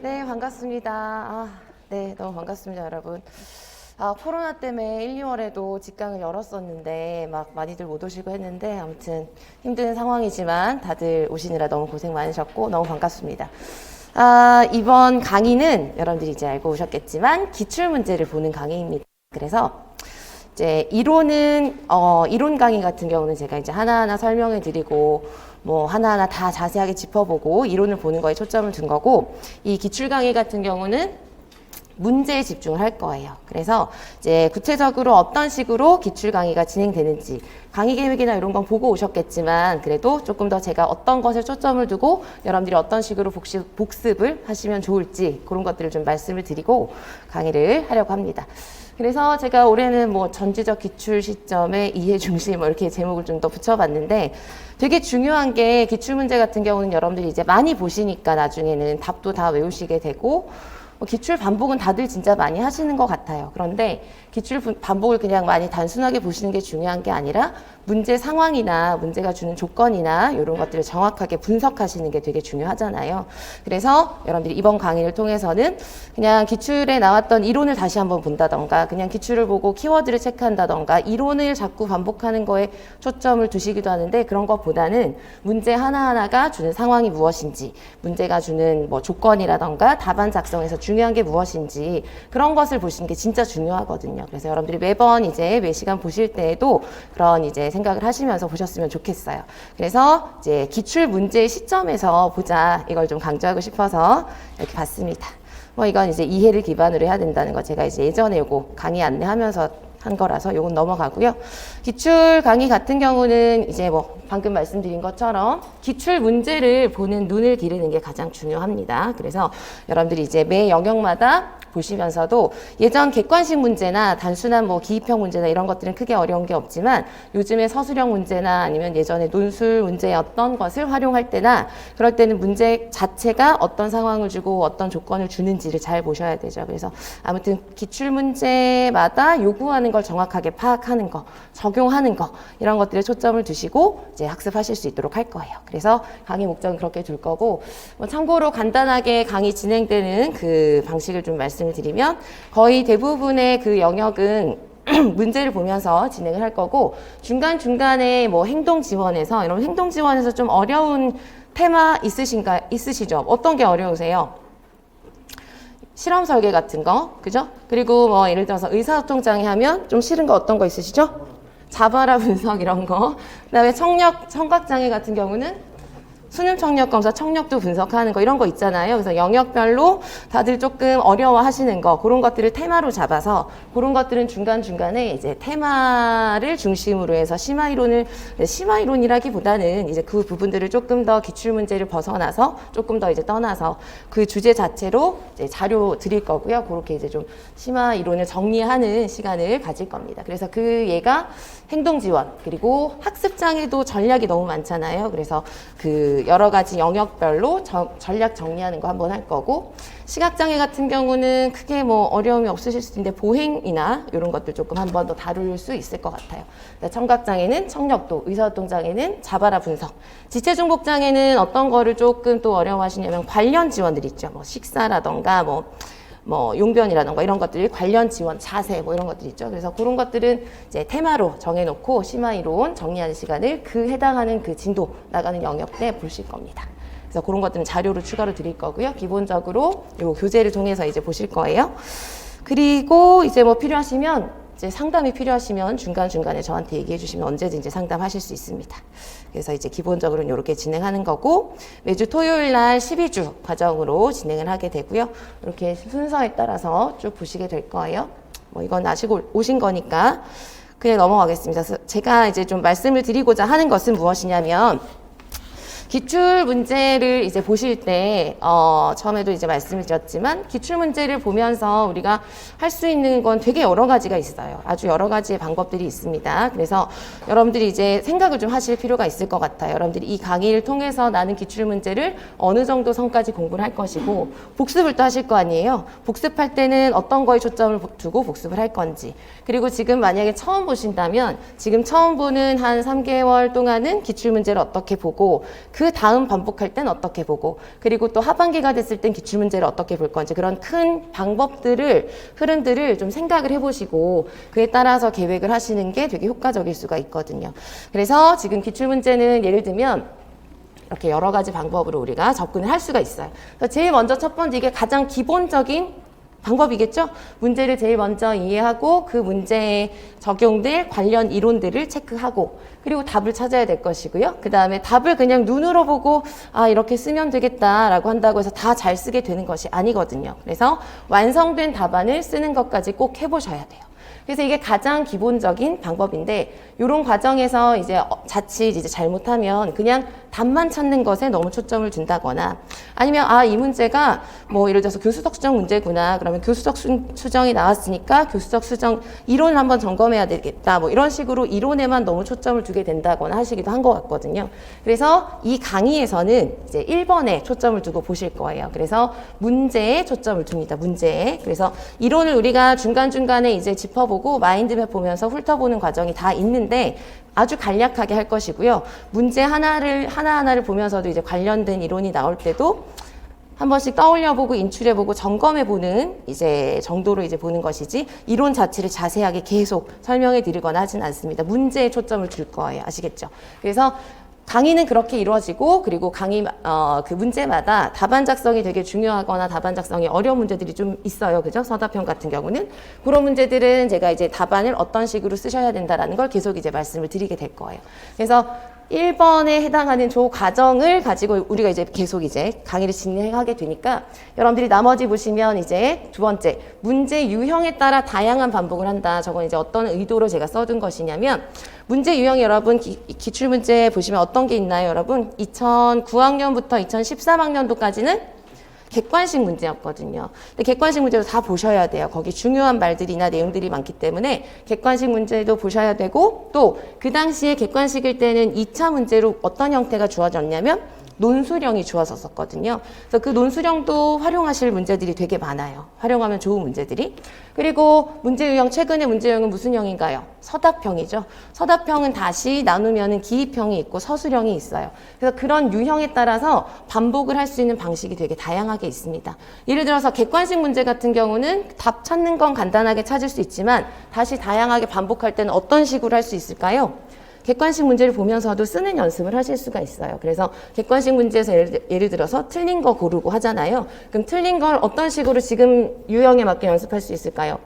네, 반갑습니다. 네, 너무 반갑습니다, 여러분. 코로나 때문에 1, 2월에도 직강을 열었었는데 막 많이들 못 오시고 했는데 아무튼 힘든 상황이지만 다들 오시느라 너무 고생 많으셨고 너무 반갑습니다. 이번 강의는 여러분들이 이제 알고 오셨겠지만 기출문제를 보는 강의입니다. 그래서 이제 이론 강의 같은 경우는 제가 이제 하나하나 설명해 드리고 뭐 하나하나 다 자세하게 짚어보고 이론을 보는 거에 초점을 둔 거고, 이 기출 강의 같은 경우는 문제에 집중을 할 거예요. 그래서 이제 구체적으로 어떤 식으로 기출 강의가 진행되는지 강의 계획이나 이런 건 보고 오셨겠지만 그래도 조금 더 제가 어떤 것에 초점을 두고 여러분들이 어떤 식으로 복습을 하시면 좋을지 그런 것들을 좀 말씀을 드리고 강의를 하려고 합니다. 그래서 제가 올해는 뭐 전지적 기출 시점의 이해 중심 이렇게 제목을 좀 더 붙여봤는데, 되게 중요한 게 기출문제 같은 경우는 여러분들이 이제 많이 보시니까 나중에는 답도 다 외우시게 되고 기출 반복은 다들 진짜 많이 하시는 것 같아요. 그런데 기출 반복을 그냥 많이 단순하게 보시는 게 중요한 게 아니라 문제 상황이나 문제가 주는 조건이나 이런 것들을 정확하게 분석하시는 게 되게 중요하잖아요. 그래서 여러분들이 이번 강의를 통해서는 그냥 기출에 나왔던 이론을 다시 한번 본다던가 그냥 기출을 보고 키워드를 체크한다던가 이론을 자꾸 반복하는 거에 초점을 두시기도 하는데, 그런 것보다는 문제 하나하나가 주는 상황이 무엇인지, 문제가 주는 뭐 조건이라던가 답안 작성에서 중요한 게 무엇인지 그런 것을 보시는 게 진짜 중요하거든요. 그래서 여러분들이 매번 이제 매 시간 보실 때에도 그런 이제 생각을 하시면서 보셨으면 좋겠어요. 그래서 이제 기출 문제의 시점에서 보자, 이걸 좀 강조하고 싶어서 이렇게 봤습니다. 뭐 이건 이제 이해를 기반으로 해야 된다는 거 제가 이제 예전에 요거 강의 안내하면서 한 거라서 요건 넘어가고요. 기출 강의 같은 경우는 이제 뭐 방금 말씀드린 것처럼 기출 문제를 보는 눈을 기르는 게 가장 중요합니다. 그래서 여러분들이 이제 매 영역마다 보시면서도 예전 객관식 문제나 단순한 뭐 기입형 문제나 이런 것들은 크게 어려운 게 없지만 요즘에 서술형 문제나 아니면 예전에 논술 문제였던 것을 활용할 때나 그럴 때는 문제 자체가 어떤 상황을 주고 어떤 조건을 주는지를 잘 보셔야 되죠. 그래서 아무튼 기출 문제마다 요구하는 걸 정확하게 파악하는 거, 적용하는 거 이런 것들에 초점을 두시고 이제 학습하실 수 있도록 할 거예요. 그래서 강의 목적은 그렇게 둘 거고, 뭐 참고로 간단하게 강의 진행되는 그 방식을 좀 말씀을 드리면 거의 대부분의 그 영역은 문제를 보면서 진행을 할 거고, 중간중간에 뭐 행동 지원에서 이런 행동 지원에서 좀 어려운 테마 있으시죠? 어떤 게 어려우세요? 실험 설계 같은 거, 그죠? 그리고 뭐 예를 들어서 의사소통 장애 하면 좀 싫은 거 어떤 거 있으시죠? 자바라 분석 이런 거. 그다음에 청각 장애 같은 경우는 수능 청력 검사 청력도 분석하는 거 이런 거 있잖아요. 그래서 영역별로 다들 조금 어려워 하시는 거, 그런 것들을 테마로 잡아서 그런 것들은 중간중간에 이제 테마를 중심으로 해서 심화 이론이라기보다는 이제 그 부분들을 조금 더 기출 문제를 벗어나서 조금 더 이제 떠나서 그 주제 자체로 이제 자료 드릴 거고요. 그렇게 이제 좀 심화 이론을 정리하는 시간을 가질 겁니다. 그래서 그 얘가 행동 지원, 그리고 학습 장애도 전략이 너무 많잖아요. 그래서 그 여러 가지 영역별로 전략 정리하는 거 한번 할 거고, 시각장애 같은 경우는 크게 뭐 어려움이 없으실 수도 있는데 보행이나 이런 것들 조금 한번 더 다룰 수 있을 것 같아요. 청각장애는 청력도, 의사소통장애는 자바라 분석, 지체중복장애는 어떤 거를 조금 또 어려워하시냐면 관련 지원들 있죠. 뭐 식사라던가 뭐 용변이라던가 이런 것들이 관련 지원, 자세 뭐 이런 것들이 있죠. 그래서 그런 것들은 이제 테마로 정해놓고 심화 이론 정리하는 시간을 그 해당하는 그 진도 나가는 영역 때 보실 겁니다. 그래서 그런 것들은 자료로 추가로 드릴 거고요. 기본적으로 요 교재를 통해서 이제 보실 거예요. 그리고 이제 뭐 필요하시면 이제 상담이 필요하시면 중간중간에 저한테 얘기해 주시면 언제든지 상담하실 수 있습니다. 그래서 이제 기본적으로는 이렇게 진행하는 거고, 매주 토요일 날 12주 과정으로 진행을 하게 되고요. 이렇게 순서에 따라서 쭉 보시게 될 거예요. 뭐 이건 아시고 오신 거니까 그냥 넘어가겠습니다. 그래서 제가 이제 좀 말씀을 드리고자 하는 것은 무엇이냐면, 기출 문제를 이제 보실 때 처음에도 이제 말씀을 드렸지만 기출 문제를 보면서 우리가 할 수 있는 건 되게 여러 가지가 있어요. 아주 여러 가지의 방법들이 있습니다. 그래서 여러분들이 이제 생각을 좀 하실 필요가 있을 것 같아요. 여러분들이 이 강의를 통해서 나는 기출 문제를 어느 정도 선까지 공부를 할 것이고, 복습을 또 하실 거 아니에요. 복습할 때는 어떤 거에 초점을 두고 복습을 할 건지, 그리고 지금 만약에 처음 보신다면 지금 처음 보는 한 3개월 동안은 기출 문제를 어떻게 보고 그 다음 반복할 땐 어떻게 보고, 그리고 또 하반기가 됐을 땐 기출문제를 어떻게 볼 건지, 그런 큰 방법들을, 흐름들을 좀 생각을 해보시고 그에 따라서 계획을 하시는 게 되게 효과적일 수가 있거든요. 그래서 지금 기출문제는 예를 들면 이렇게 여러 가지 방법으로 우리가 접근을 할 수가 있어요. 그래서 제일 먼저 첫 번째, 이게 가장 기본적인 방법이겠죠? 문제를 제일 먼저 이해하고 그 문제에 적용될 관련 이론들을 체크하고, 그리고 답을 찾아야 될 것이고요. 그 다음에 답을 그냥 눈으로 보고 아 이렇게 쓰면 되겠다라고 한다고 해서 다 잘 쓰게 되는 것이 아니거든요. 그래서 완성된 답안을 쓰는 것까지 꼭 해보셔야 돼요. 그래서 이게 가장 기본적인 방법인데, 이런 과정에서 이제 자칫 이제 잘못하면 그냥 답만 찾는 것에 너무 초점을 둔다거나, 아니면 아 이 문제가 뭐 예를 들어서 교수적 수정 문제구나, 그러면 교수적 수정이 나왔으니까 교수적 수정 이론을 한번 점검해야 되겠다, 뭐 이런 식으로 이론에만 너무 초점을 두게 된다거나 하시기도 한 것 같거든요. 그래서 이 강의에서는 이제 1번에 초점을 두고 보실 거예요. 그래서 문제에 초점을 둡니다. 문제에. 그래서 이론을 우리가 중간중간에 이제 짚어보고 마인드맵 보면서 훑어보는 과정이 다 있는데 아주 간략하게 할 것이고요. 문제 하나하나를 보면서도 이제 관련된 이론이 나올 때도 한 번씩 떠올려보고 인출해보고 점검해보는 이제 정도로 이제 보는 것이지, 이론 자체를 자세하게 계속 설명해 드리거나 하진 않습니다. 문제에 초점을 둘 거예요. 아시겠죠? 그래서 강의는 그렇게 이루어지고, 그리고 강의 그 문제마다 답안 작성이 되게 중요하거나 답안 작성이 어려운 문제들이 좀 있어요. 그죠? 서답형 같은 경우는 그런 문제들은 제가 이제 답안을 어떤 식으로 쓰셔야 된다라는 걸 계속 이제 말씀을 드리게 될 거예요. 그래서 1번에 해당하는 조 과정을 가지고 우리가 이제 계속 이제 강의를 진행하게 되니까, 여러분들이 나머지 보시면 이제 두 번째, 문제 유형에 따라 다양한 반복을 한다. 저건 이제 어떤 의도로 제가 써둔 것이냐면, 문제 유형이 여러분 기출문제 보시면 어떤 게 있나요, 여러분? 2009학년부터 2013학년도까지는 객관식 문제였거든요. 근데 객관식 문제도 다 보셔야 돼요. 거기 중요한 말들이나 내용들이 많기 때문에 객관식 문제도 보셔야 되고, 또 그 당시에 객관식일 때는 2차 문제로 어떤 형태가 주어졌냐면 논술형이 주어졌었거든요. 그래서 그 논술형도 활용하실 문제들이 되게 많아요. 활용하면 좋은 문제들이. 그리고 문제 유형, 최근에 문제 유형은 무슨 형인가요? 서답형이죠. 서답형은 다시 나누면은 기입형이 있고 서술형이 있어요. 그래서 그런 유형에 따라서 반복을 할 수 있는 방식이 되게 다양하게 있습니다. 예를 들어서 객관식 문제 같은 경우는 답 찾는 건 간단하게 찾을 수 있지만 다시 다양하게 반복할 때는 어떤 식으로 할 수 있을까요? 객관식 문제를 보면서도 쓰는 연습을 하실 수가 있어요. 그래서 객관식 문제에서 예를 들어서 틀린 거 고르고 하잖아요. 그럼 틀린 걸 어떤 식으로 지금 유형에 맞게 연습할 수 있을까요?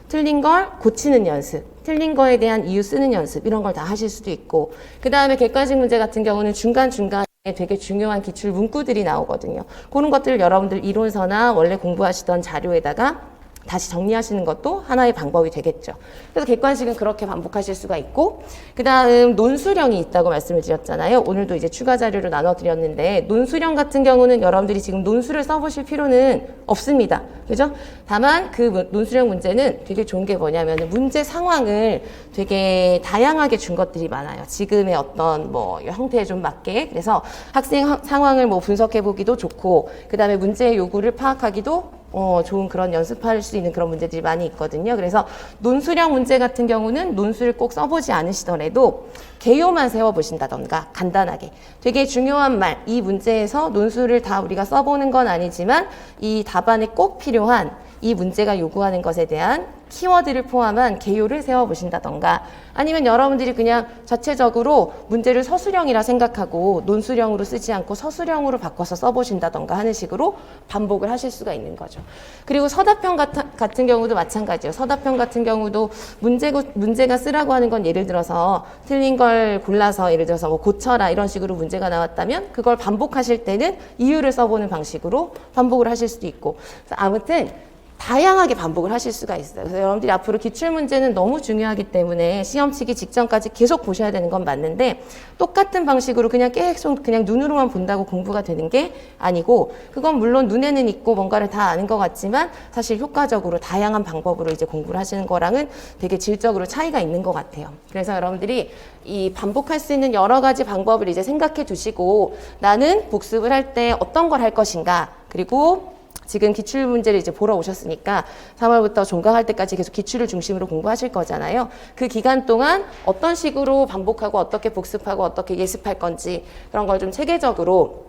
틀린 걸 고치는 연습, 틀린 거에 대한 이유 쓰는 연습, 이런 걸 다 하실 수도 있고, 그 다음에 객관식 문제 같은 경우는 중간중간에 되게 중요한 기출 문구들이 나오거든요. 그런 것들을 여러분들 이론서나 원래 공부하시던 자료에다가 다시 정리하시는 것도 하나의 방법이 되겠죠. 그래서 객관식은 그렇게 반복하실 수가 있고, 그 다음 논술형이 있다고 말씀을 드렸잖아요. 오늘도 이제 추가 자료를 나눠드렸는데, 논술형 같은 경우는 여러분들이 지금 논술을 써보실 필요는 없습니다. 그죠? 다만 그 논술형 문제는 되게 좋은 게 뭐냐면 문제 상황을 되게 다양하게 준 것들이 많아요. 지금의 어떤 뭐 형태에 좀 맞게. 그래서 학생 상황을 뭐 분석해보기도 좋고, 그 다음에 문제의 요구를 파악하기도 좋은 그런 연습할 수 있는 그런 문제들이 많이 있거든요. 그래서 논술형 문제 같은 경우는 논술을 꼭 써보지 않으시더라도 개요만 세워보신다던가 간단하게 되게 중요한 말, 이 문제에서 논술을 다 우리가 써보는 건 아니지만 이 답안에 꼭 필요한 이 문제가 요구하는 것에 대한 키워드를 포함한 개요를 세워보신다던가, 아니면 여러분들이 그냥 자체적으로 문제를 서술형이라 생각하고 논술형으로 쓰지 않고 서술형으로 바꿔서 써보신다던가 하는 식으로 반복을 하실 수가 있는 거죠. 그리고 서답형 같은 경우도 마찬가지예요. 서답형 같은 경우도 문제가 쓰라고 하는 건 예를 들어서 틀린 걸 골라서 예를 들어서 뭐 고쳐라 이런 식으로 문제가 나왔다면 그걸 반복하실 때는 이유를 써보는 방식으로 반복을 하실 수도 있고, 아무튼 다양하게 반복을 하실 수가 있어요. 그래서 여러분들이 앞으로 기출문제는 너무 중요하기 때문에 시험 치기 직전까지 계속 보셔야 되는 건 맞는데, 똑같은 방식으로 그냥 계속 그냥 눈으로만 본다고 공부가 되는 게 아니고, 그건 물론 눈에는 있고 뭔가를 다 아는 것 같지만 사실 효과적으로 다양한 방법으로 이제 공부를 하시는 거랑은 되게 질적으로 차이가 있는 것 같아요. 그래서 여러분들이 이 반복할 수 있는 여러 가지 방법을 이제 생각해 두시고, 나는 복습을 할 때 어떤 걸 할 것인가, 그리고 지금 기출 문제를 이제 보러 오셨으니까 3월부터 종강할 때까지 계속 기출을 중심으로 공부하실 거잖아요. 그 기간 동안 어떤 식으로 반복하고 어떻게 복습하고 어떻게 예습할 건지 그런 걸 좀 체계적으로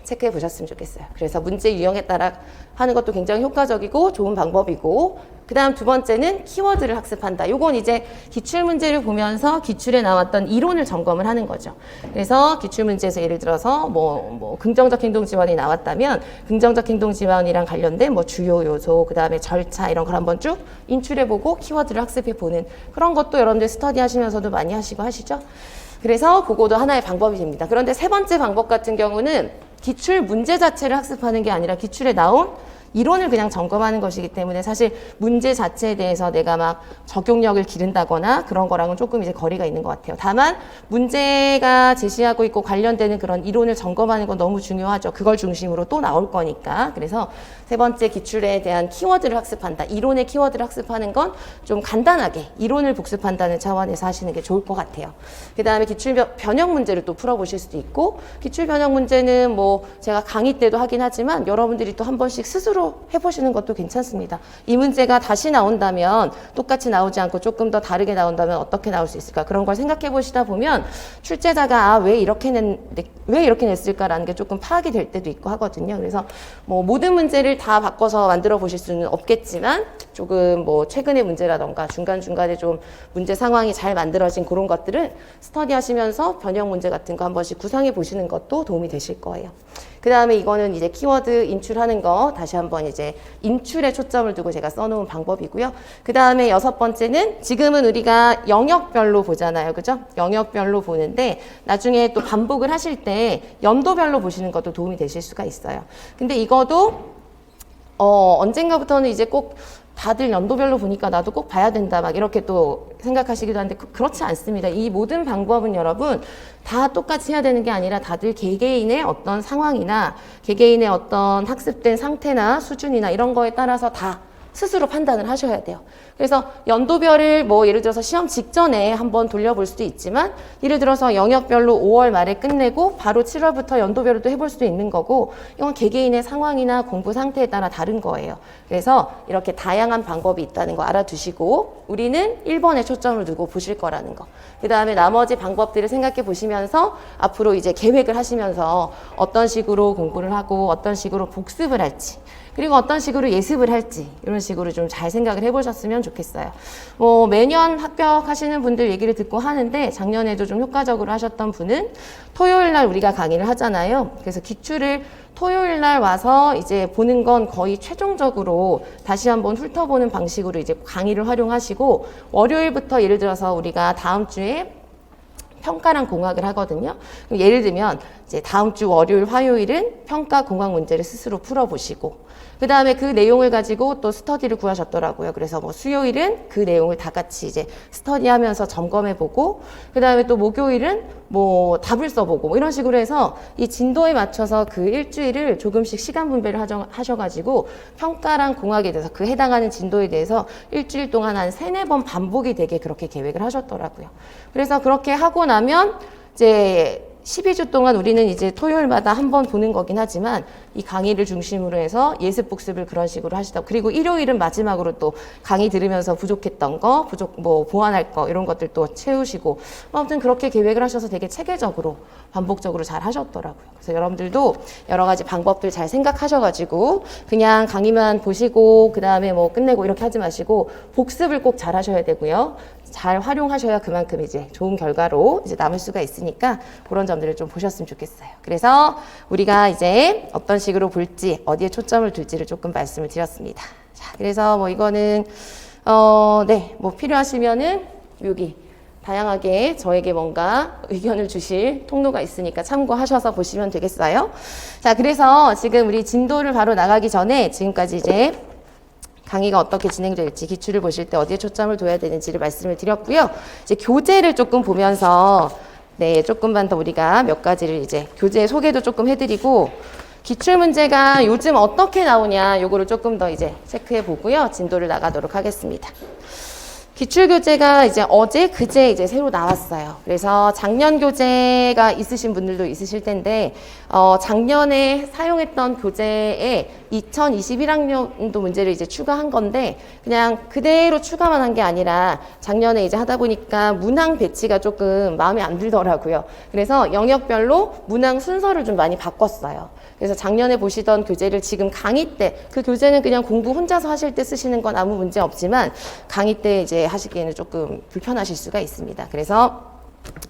체크해 보셨으면 좋겠어요. 그래서 문제 유형에 따라 하는 것도 굉장히 효과적이고 좋은 방법이고, 그 다음 두 번째는 키워드를 학습한다. 요건 이제 기출 문제를 보면서 기출에 나왔던 이론을 점검을 하는 거죠. 그래서 기출 문제에서 예를 들어서 뭐 긍정적 행동 지원이 나왔다면 긍정적 행동 지원이랑 관련된 뭐 주요 요소, 그 다음에 절차 이런 걸 한번 쭉 인출해 보고 키워드를 학습해 보는 그런 것도 여러분들 스터디 하시면서도 많이 하시고 하시죠. 그래서 그거도 하나의 방법이 됩니다. 그런데 세 번째 방법 같은 경우는 기출 문제 자체를 학습하는 게 아니라 기출에 나온 이론을 그냥 점검하는 것이기 때문에 사실 문제 자체에 대해서 내가 막 적용력을 기른다거나 그런 거랑은 조금 이제 거리가 있는 것 같아요. 다만 문제가 제시하고 있고 관련되는 그런 이론을 점검하는 건 너무 중요하죠. 그걸 중심으로 또 나올 거니까. 그래서 세 번째 기출에 대한 키워드를 학습한다. 이론의 키워드를 학습하는 건 좀 간단하게 이론을 복습한다는 차원에서 하시는 게 좋을 것 같아요. 그 다음에 기출 변형 문제를 또 풀어보실 수도 있고, 기출 변형 문제는 뭐 제가 강의 때도 하긴 하지만 여러분들이 또 한 번씩 스스로 해보시는 것도 괜찮습니다. 이 문제가 다시 나온다면 똑같이 나오지 않고 조금 더 다르게 나온다면 어떻게 나올 수 있을까? 그런 걸 생각해 보시다 보면 출제자가 왜 이렇게 냈을까라는 게 조금 파악이 될 때도 있고 하거든요. 그래서 뭐 모든 문제를 다 바꿔서 만들어 보실 수는 없겠지만 조금 뭐 최근의 문제라던가 중간중간에 좀 문제 상황이 잘 만들어진 그런 것들은 스터디 하시면서 변형 문제 같은 거 한 번씩 구상해 보시는 것도 도움이 되실 거예요. 그 다음에 이거는 이제 키워드 인출하는 거 다시 한번 이제 인출에 초점을 두고 제가 써놓은 방법이고요. 그 다음에 여섯 번째는 지금은 우리가 영역별로 보잖아요. 그죠? 영역별로 보는데 나중에 또 반복을 하실 때 연도별로 보시는 것도 도움이 되실 수가 있어요. 근데 이거도 언젠가부터는 이제 꼭 다들 연도별로 보니까 나도 꼭 봐야 된다 막 이렇게 또 생각하시기도 하는데 그렇지 않습니다. 이 모든 방법은 여러분 다 똑같이 해야 되는 게 아니라 다들 개개인의 어떤 상황이나 개개인의 어떤 학습된 상태나 수준이나 이런 거에 따라서 다 스스로 판단을 하셔야 돼요. 그래서 연도별을 뭐 예를 들어서 시험 직전에 한번 돌려볼 수도 있지만 예를 들어서 영역별로 5월 말에 끝내고 바로 7월부터 연도별로 또 해볼 수도 있는 거고, 이건 개개인의 상황이나 공부 상태에 따라 다른 거예요. 그래서 이렇게 다양한 방법이 있다는 거 알아두시고 우리는 1번에 초점을 두고 보실 거라는 거. 그 다음에 나머지 방법들을 생각해 보시면서 앞으로 이제 계획을 하시면서 어떤 식으로 공부를 하고 어떤 식으로 복습을 할지 그리고 어떤 식으로 예습을 할지 이런 식으로 좀 잘 생각을 해보셨으면 좋겠어요. 뭐 매년 합격하시는 분들 얘기를 듣고 하는데 작년에도 좀 효과적으로 하셨던 분은 토요일 날 우리가 강의를 하잖아요. 그래서 기출을 토요일 날 와서 이제 보는 건 거의 최종적으로 다시 한번 훑어보는 방식으로 이제 강의를 활용하시고, 월요일부터 예를 들어서 우리가 다음 주에 평가랑 공학을 하거든요. 예를 들면 이제 다음 주 월요일, 화요일은 평가 공학 문제를 스스로 풀어보시고, 그 다음에 그 내용을 가지고 또 스터디를 구하셨더라고요. 그래서 뭐 수요일은 그 내용을 다 같이 이제 스터디하면서 점검해보고, 그 다음에 또 목요일은 뭐 답을 써보고 뭐 이런 식으로 해서 이 진도에 맞춰서 그 일주일을 조금씩 시간 분배를 하셔가지고 평가랑 공학에 대해서 그 해당하는 진도에 대해서 일주일 동안 한 3-4번 반복이 되게 그렇게 계획을 하셨더라고요. 그래서 그렇게 하고 나면 이제 12주 동안 우리는 이제 토요일마다 한 번 보는 거긴 하지만 이 강의를 중심으로 해서 예습 복습을 그런 식으로 하시다. 그리고 일요일은 마지막으로 또 강의 들으면서 부족했던 거, 뭐 보완할 거 이런 것들 또 채우시고, 아무튼 그렇게 계획을 하셔서 되게 체계적으로 반복적으로 잘 하셨더라고요. 그래서 여러분들도 여러 가지 방법들 잘 생각하셔가지고 그냥 강의만 보시고 그 다음에 뭐 끝내고 이렇게 하지 마시고 복습을 꼭 잘 하셔야 되고요. 잘 활용하셔야 그만큼 이제 좋은 결과로 이제 남을 수가 있으니까 그런 점들을 좀 보셨으면 좋겠어요. 그래서 우리가 이제 어떤 식으로 볼지, 어디에 초점을 둘지를 조금 말씀을 드렸습니다. 자, 그래서 뭐 이거는 네, 뭐 필요하시면은 여기 다양하게 저에게 뭔가 의견을 주실 통로가 있으니까 참고하셔서 보시면 되겠어요. 자, 그래서 지금 우리 진도를 바로 나가기 전에 지금까지 이제 강의가 어떻게 진행될지, 기출을 보실 때 어디에 초점을 둬야 되는지를 말씀을 드렸고요. 이제 교재를 조금 보면서 네, 조금만 더 우리가 몇 가지를 이제 교재 소개도 조금 해드리고, 기출 문제가 요즘 어떻게 나오냐 요거를 조금 더 이제 체크해 보고요. 진도를 나가도록 하겠습니다. 기출교재가 이제 어제, 그제 이제 새로 나왔어요. 그래서 작년 교재가 있으신 분들도 있으실 텐데, 작년에 사용했던 교재에 2021학년도 문제를 이제 추가한 건데, 그냥 그대로 추가만 한 게 아니라 작년에 이제 하다 보니까 문항 배치가 조금 마음에 안 들더라고요. 그래서 영역별로 문항 순서를 좀 많이 바꿨어요. 그래서 작년에 보시던 교재를 지금 강의 때, 그 교재는 그냥 공부 혼자서 하실 때 쓰시는 건 아무 문제 없지만 강의 때 이제 하시기에는 조금 불편하실 수가 있습니다. 그래서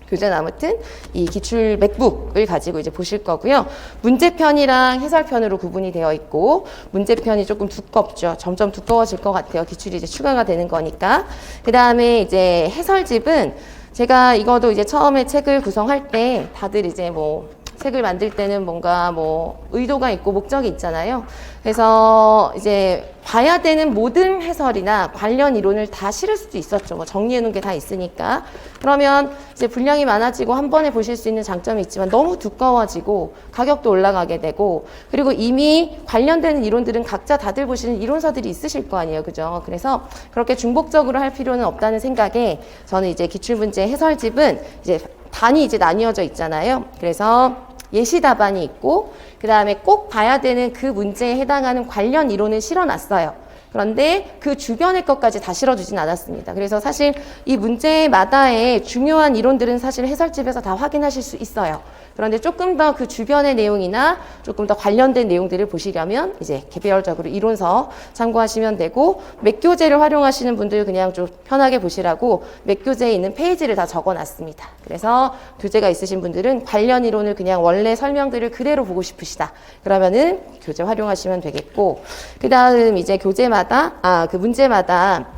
교재는 아무튼 이 기출 맥북을 가지고 이제 보실 거고요. 문제편이랑 해설편으로 구분이 되어 있고, 문제편이 조금 두껍죠. 점점 두꺼워질 것 같아요. 기출이 이제 추가가 되는 거니까. 그 다음에 이제 해설집은 제가 이거도 이제 처음에 책을 구성할 때 다들 이제 뭐 책을 만들 때는 뭔가 뭐 의도가 있고 목적이 있잖아요. 그래서 이제 봐야 되는 모든 해설이나 관련 이론을 다 실을 수도 있었죠. 뭐 정리해 놓은 게 다 있으니까. 그러면 이제 분량이 많아지고 한 번에 보실 수 있는 장점이 있지만 너무 두꺼워지고 가격도 올라가게 되고, 그리고 이미 관련되는 이론들은 각자 다들 보시는 이론서들이 있으실 거 아니에요. 그죠? 그래서 그렇게 중복적으로 할 필요는 없다는 생각에 저는 이제 기출문제 해설집은 이제 단이 이제 나뉘어져 있잖아요. 그래서 예시 답안이 있고, 그 다음에 꼭 봐야 되는 그 문제에 해당하는 관련 이론을 실어놨어요. 그런데 그 주변의 것까지 다 실어주진 않았습니다. 그래서 사실 이 문제마다의 중요한 이론들은 사실 해설집에서 다 확인하실 수 있어요. 그런데 조금 더 그 주변의 내용이나 조금 더 관련된 내용들을 보시려면 이제 개별적으로 이론서 참고하시면 되고, 맥교재를 활용하시는 분들 그냥 좀 편하게 보시라고 맥교재에 있는 페이지를 다 적어놨습니다. 그래서 교재가 있으신 분들은 관련 이론을 그냥 원래 설명들을 그대로 보고 싶으시다. 그러면은 교재 활용하시면 되겠고, 그 다음 이제 교재마다, 그 문제마다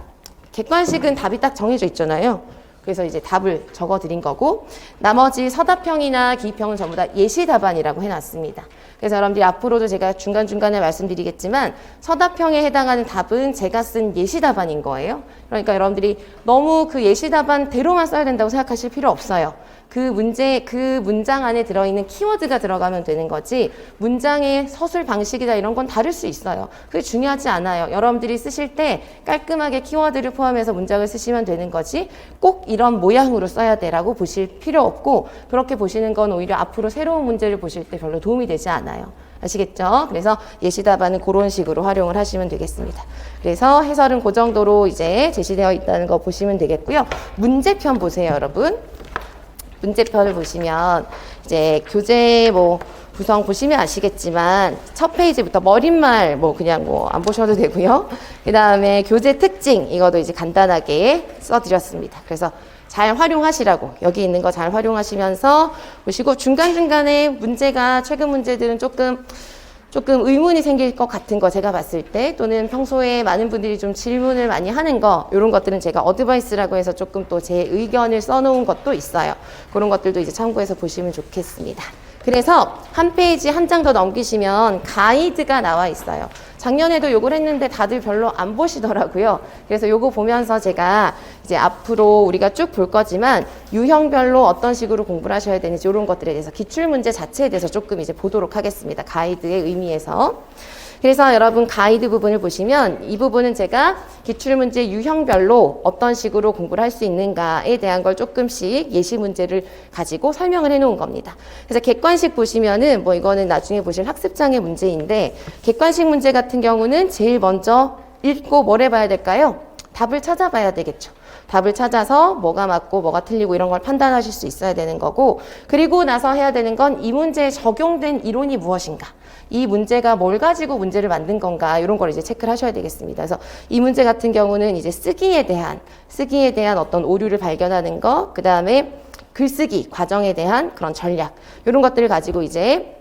객관식은 답이 딱 정해져 있잖아요. 그래서 이제 답을 적어 드린 거고, 나머지 서답형이나 기입형은 전부 다 예시 답안이라고 해놨습니다. 그래서 여러분들이 앞으로도 제가 중간중간에 말씀드리겠지만 서답형에 해당하는 답은 제가 쓴 예시 답안인 거예요. 그러니까 여러분들이 너무 그 예시 답안대로만 써야 된다고 생각하실 필요 없어요. 그 문장 안에 들어있는 키워드가 들어가면 되는 거지, 문장의 서술 방식이다 이런 건 다를 수 있어요. 그게 중요하지 않아요. 여러분들이 쓰실 때 깔끔하게 키워드를 포함해서 문장을 쓰시면 되는 거지, 꼭 이런 모양으로 써야 돼라고 보실 필요 없고, 그렇게 보시는 건 오히려 앞으로 새로운 문제를 보실 때 별로 도움이 되지 않아요. 아시겠죠? 그래서 예시 답안은 그런 식으로 활용을 하시면 되겠습니다. 그래서 해설은 그 정도로 이제 제시되어 있다는 거 보시면 되겠고요. 문제편 보세요, 여러분. 문제편을 보시면 이제 교재 뭐 구성 보시면 아시겠지만 첫 페이지부터 머릿말 뭐 그냥 뭐 안 보셔도 되고요. 그 다음에 교재 특징 이것도 이제 간단하게 써드렸습니다. 그래서 잘 활용하시라고, 여기 있는 거 잘 활용하시면서 보시고, 중간중간에 문제가, 최근 문제들은 조금 의문이 생길 것 같은 거 제가 봤을 때, 또는 평소에 많은 분들이 좀 질문을 많이 하는 거, 이런 것들은 제가 어드바이스라고 해서 조금 또 제 의견을 써놓은 것도 있어요. 그런 것들도 이제 참고해서 보시면 좋겠습니다. 그래서 한 페이지 한 장 더 넘기시면 가이드가 나와 있어요. 작년에도 요걸 했는데 다들 별로 안 보시더라고요. 그래서 요거 보면서 제가 이제 앞으로 우리가 쭉 볼 거지만 유형별로 어떤 식으로 공부를 하셔야 되는지 이런 것들에 대해서, 기출문제 자체에 대해서 조금 이제 보도록 하겠습니다. 가이드의 의미에서. 그래서 여러분 가이드 부분을 보시면 이 부분은 제가 기출문제 유형별로 어떤 식으로 공부를 할 수 있는가에 대한 걸 조금씩 예시 문제를 가지고 설명을 해 놓은 겁니다. 그래서 객관식 보시면은 뭐 이거는 나중에 보실 학습장의 문제인데, 객관식 문제 같은 경우는 제일 먼저 읽고 뭘 해봐야 될까요? 답을 찾아봐야 되겠죠. 답을 찾아서 뭐가 맞고 뭐가 틀리고 이런 걸 판단하실 수 있어야 되는 거고, 그리고 나서 해야 되는 건 이 문제에 적용된 이론이 무엇인가, 이 문제가 뭘 가지고 문제를 만든 건가, 이런 걸 이제 체크를 하셔야 되겠습니다. 그래서 이 문제 같은 경우는 이제 쓰기에 대한 어떤 오류를 발견하는 거, 그 다음에 글쓰기 과정에 대한 그런 전략, 이런 것들을 가지고 이제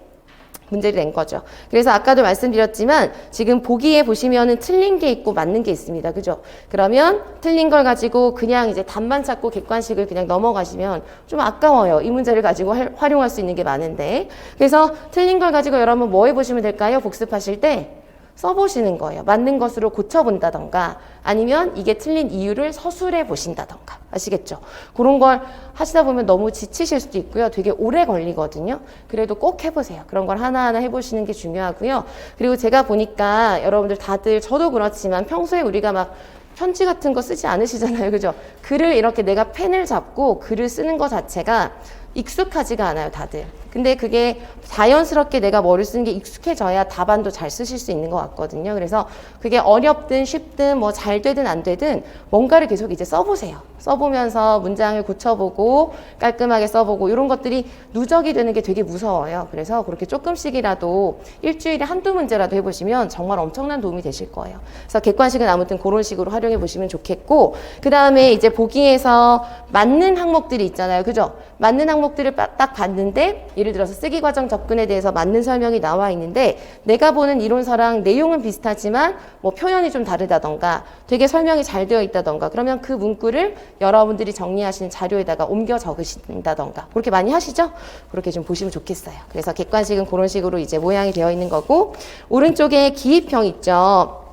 문제를 낸 거죠. 그래서 아까도 말씀드렸지만 지금 보기에 보시면은 틀린 게 있고 맞는 게 있습니다. 그죠? 그러면 틀린 걸 가지고 그냥 이제 답만 찾고 객관식을 그냥 넘어가시면 좀 아까워요. 이 문제를 가지고 활용할 수 있는 게 많은데. 그래서 틀린 걸 가지고 여러분 뭐 해보시면 될까요? 복습하실 때 써보시는 거예요. 맞는 것으로 고쳐본다던가, 아니면 이게 틀린 이유를 서술해 보신다던가. 아시겠죠? 그런 걸 하시다 보면 너무 지치실 수도 있고요. 되게 오래 걸리거든요. 그래도 꼭 해보세요. 그런 걸 하나하나 해보시는 게 중요하고요. 그리고 제가 보니까 여러분들 다들, 저도 그렇지만 평소에 우리가 막 편지 같은 거 쓰지 않으시잖아요. 그죠? 글을 이렇게 내가 펜을 잡고 글을 쓰는 것 자체가 익숙하지가 않아요, 다들. 근데 그게 자연스럽게 내가 뭐를 쓰는 게 익숙해져야 답안도 잘 쓰실 수 있는 것 같거든요. 그래서 그게 어렵든 쉽든 뭐 잘 되든 안 되든 뭔가를 계속 이제 써보세요. 써보면서 문장을 고쳐보고 깔끔하게 써보고 이런 것들이 누적이 되는 게 되게 무서워요. 그래서 그렇게 조금씩이라도 일주일에 한두 문제라도 해보시면 정말 엄청난 도움이 되실 거예요. 그래서 객관식은 아무튼 그런 식으로 활용해 보시면 좋겠고, 그 다음에 이제 보기에서 맞는 항목들이 있잖아요. 그죠? 맞는 항목들을 딱 봤는데 예를 들어서 쓰기 과정 접근에 대해서 맞는 설명이 나와 있는데 내가 보는 이론서랑 내용은 비슷하지만 뭐 표현이 좀 다르다던가 되게 설명이 잘 되어 있다던가 그러면 그 문구를 여러분들이 정리하시는 자료에다가 옮겨 적으신다던가 그렇게 많이 하시죠? 그렇게 좀 보시면 좋겠어요. 그래서 객관식은 그런 식으로 이제 모양이 되어 있는 거고, 오른쪽에 기입형 있죠?